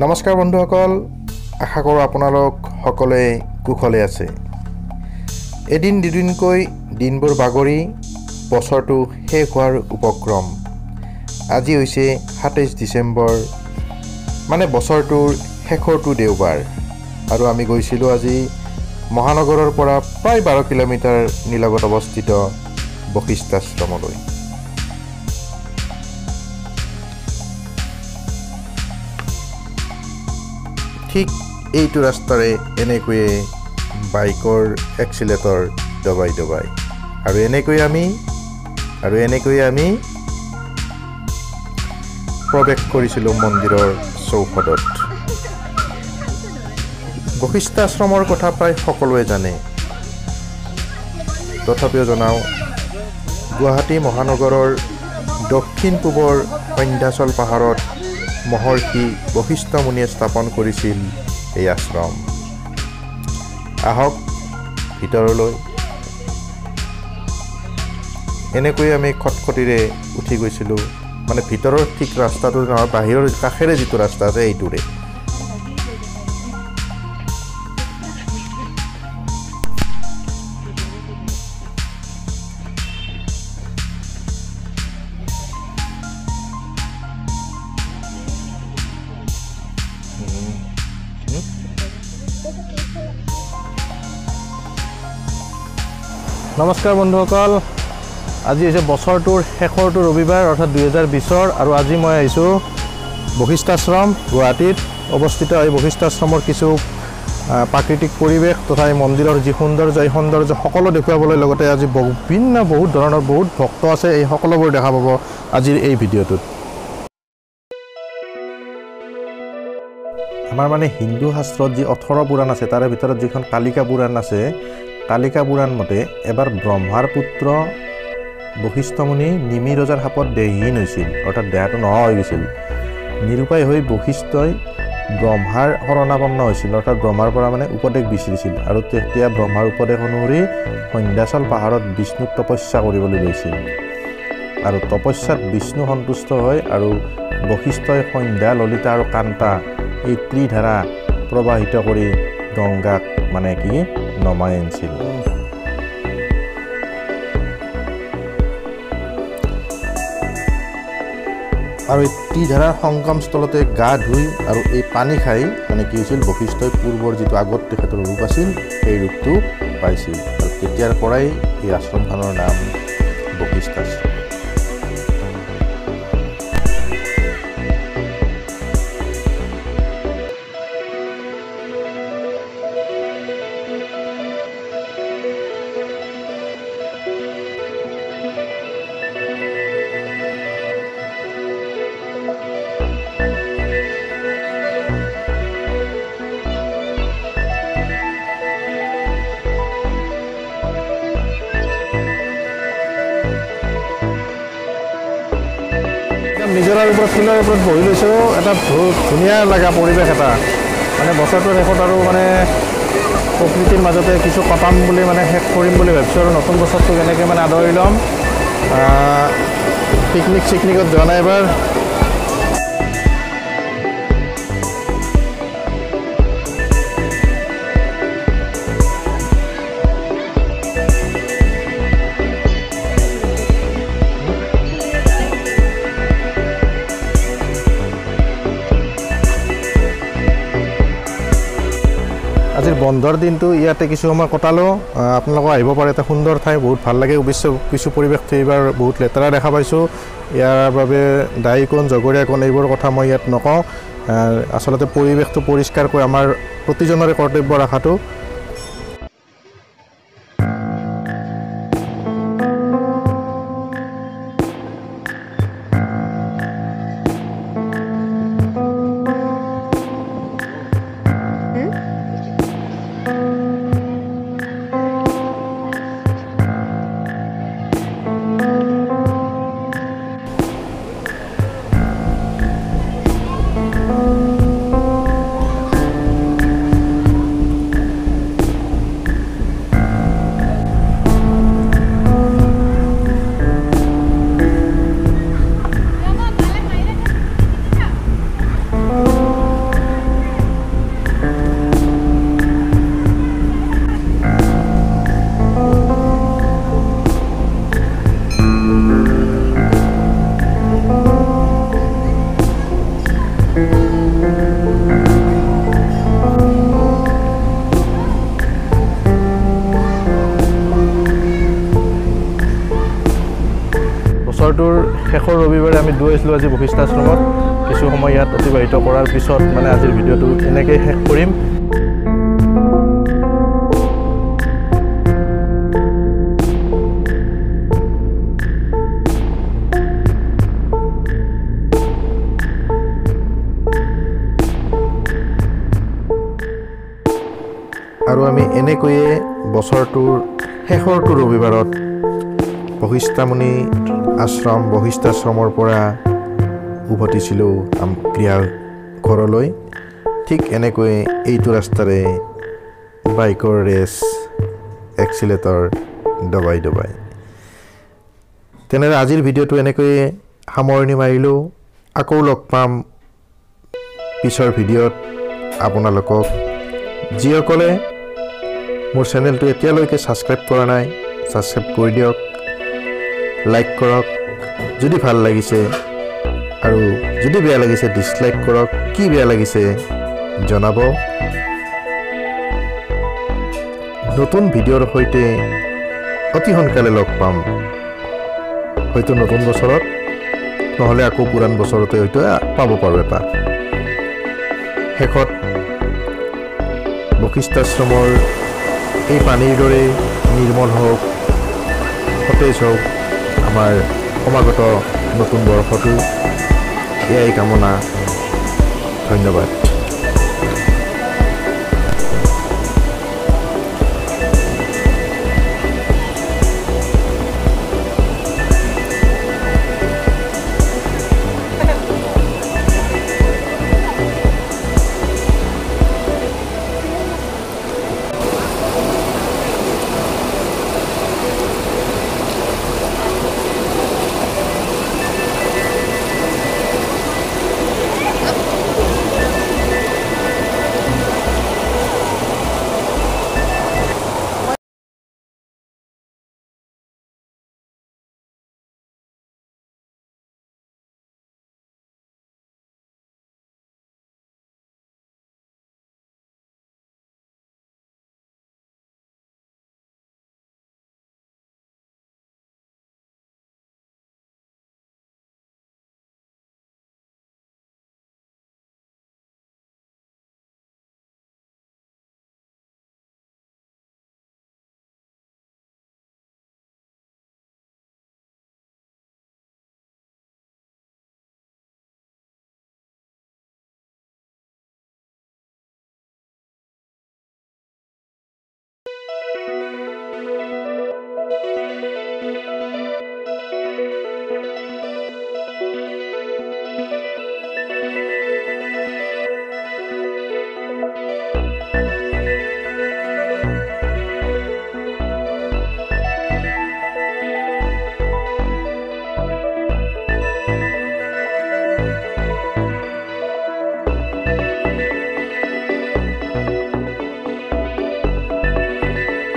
নমস্কাৰ বন্ধুসকল, আশা কৰোঁ আপোনালোক সকলোৱে কুশলে আছে। এদিন দুদিনকৈ দিনবোৰ বাগৰি বছৰটো শেষ হোৱাৰ উপক্ৰম। আজি হৈছে ২৭ ডিচেম্বৰ, মানে বছৰটোৰ শেষৰটো দেওবাৰ, আৰু আমি গৈছিলোঁ আজি মহানগৰৰ পৰা প্ৰায় ১২ কিলোমিটাৰ নিলগত অৱস্থিত বশিষ্ঠাশ্ৰমলৈ। ঠিক এইটো ৰাস্তাৰে এনেকৈয়ে বাইকৰ এক্সিলেটৰ দবাই দবাই আৰু এনেকৈ আমি প্ৰৱেশ কৰিছিলোঁ মন্দিৰৰ চৌহদত। বশিষ্ঠাশ্ৰমৰ কথা প্ৰায় সকলোৱে জানে, তথাপিও জনাওঁ, গুৱাহাটী মহানগৰৰ দক্ষিণ পূবৰ সন্ধ্যাচল পাহাৰত মহৰ্ষি বশিষ্ঠ মুনিয়ে স্থাপন কৰিছিল এই আশ্ৰম। আহক ভিতৰলৈ। এনেকৈ আমি খটখটিৰে উঠি গৈছিলোঁ, মানে ভিতৰৰ ঠিক ৰাস্তাটো নহয়, বাহিৰৰ কাষেৰে যিটো ৰাস্তা আছে এইটোৰে। নমস্কাৰ বন্ধুসকল, আজি হৈছে বছৰটোৰ শেষৰটো ৰবিবাৰ, অৰ্থাৎ ২০২০, আৰু আজি মই আহিছোঁ বশিষ্ঠাশ্ৰম গুৱাহাটীত অৱস্থিত। এই বশিষ্ঠাশ্ৰমৰ কিছু প্ৰাকৃতিক পৰিৱেশ তথা এই মন্দিৰৰ যি সৌন্দৰ্য, এই সৌন্দৰ্য সকলো দেখুৱাবলৈ, লগতে আজি বহুত ধৰণৰ বহুত ভক্ত আছে, এই সকলোবোৰ দেখা পাব আজিৰ এই ভিডিঅ'টোত। আমাৰ মানে হিন্দু শাস্ত্ৰত যি ১৮ পুৰাণ আছে, তাৰে ভিতৰত যিখন কালিকা পুৰাণ আছে, কালিকা পুৰাণ মতে এবাৰ ব্ৰহ্মাৰ পুত্ৰ বশিষ্ঠ মুনি নিমি ৰজাৰ সাপত দেহহীন হৈছিল, অৰ্থাৎ দেহাটো নোহোৱা হৈ গৈছিল। নিৰুপায় হৈ বশিষ্ঠই ব্ৰহ্মাৰ শৰণাপন্ন হৈছিল, অৰ্থাৎ ব্ৰহ্মাৰ পৰা মানে উপদেশ বিচাৰিছিল, আৰু তেতিয়া ব্ৰহ্মাৰ উপদেশ অনুসৰি সন্ধ্যাচল পাহাৰত বিষ্ণুক তপস্যা কৰিবলৈ লৈছিল। আৰু তপস্যাত বিষ্ণু সন্তুষ্ট হয়, আৰু বশিষ্ঠই সন্ধ্যা, ললিতা আৰু কান্তা এই ত্ৰিধাৰা প্ৰবাহিত কৰি গংগাক মানে নমাই আনিছিল। আৰু এই ত্ৰিধাৰাৰ সংগমস্থলতে গা ধুই আৰু এই পানী খাই মানে কি হৈছিল, বশিষ্ঠই পূৰ্বৰ যিটো আগত তেখেতৰ ৰূপ আছিল সেই ৰূপটো পাইছিল, আৰু তেতিয়াৰ পৰাই এই আশ্ৰমখনৰ নাম বশিষ্ঠাশ্ৰম। নিজৰাৰ ওপৰত, শিলৰ ওপৰত বহি লৈছোঁ, এটা বহুত ধুনীয়া লগা পৰিৱেশ এটা, মানে বছৰটোৰ শেষত আৰু মানে প্ৰকৃতিৰ মাজতে কিছু কটাম বুলি, মানে শেষ কৰিম বুলি ভাবিছোঁ, আৰু নতুন বছৰটো কেনেকৈ মানে আদৰি ল'ম। চিকনিকত যোৱা নাই এবাৰ। আজিৰ বন্ধৰ দিনটো ইয়াতে কিছু সময় কটালোঁ। আপোনালোকে আহিব পাৰে, এটা সুন্দৰ ঠাই, বহুত ভাল লাগে। অৱশ্যে কিছু পৰিৱেশটো এইবাৰ বহুত লেতেৰা দেখা পাইছোঁ, ইয়াৰ বাবে দায়ী কোন, জগৰীয়া কোন, এইবোৰ কথা মই ইয়াত নকওঁ। আচলতে পৰিৱেশটো পৰিষ্কাৰ কৰি আমাৰ প্ৰতিজনৰে কৰ্তব্য ৰখাটো। বছৰটোৰ শেষৰ ৰবিবাৰে আমি গৈছিলোঁ আজি বশিষ্ঠ আশ্ৰমত কিছু সময় ইয়াত অতিবাহিত কৰাৰ পিছত মানে আজিৰ ভিডিঅ'টো এনেকৈ শেষ কৰিম। আৰু আমি এনেকৈয়ে বছৰটোৰ শেষৰটো ৰবিবাৰত বশিষ্ঠামুনি আশ্ৰম বশিষ্ঠাশ্ৰমৰ পৰা উভতিছিলোঁ গৃহ ঘৰলৈ। ঠিক এনেকৈ এইটো ৰাস্তাৰে বাইকৰ ৰেচ এক্সিলেটৰ দবাই দবাই। তেনেদৰে আজিৰ ভিডিঅ'টো এনেকৈয়ে সামৰণি মাৰিলোঁ। আকৌ লগ পাম পিছৰ ভিডিঅ'ত আপোনালোকক। যিসকলে মোৰ চেনেলটো এতিয়ালৈকে ছাবস্ক্ৰাইব কৰা নাই ছাবস্ক্ৰাইব কৰি দিয়ক, লাইক কৰক যদি ভাল লাগিছে, আৰু যদি বেয়া লাগিছে ডিছলাইক কৰক। কি বেয়া লাগিছে জনাব। নতুন ভিডিঅ'ৰ সৈতে অতি সোনকালে লগ পাম, হয়তো নতুন বছৰত, নহ'লে আকৌ পুৰাণ বছৰতে হয়তো পাব পাৰোঁ এটা। শেষত বশিষ্ঠাশ্ৰমৰ এই পানীৰ দৰে নিৰ্মল হওক, সতেজ হওক আমাৰ সমাগত নতুন বৰ্ষটো, এয়াই কামনা। ধন্যবাদ।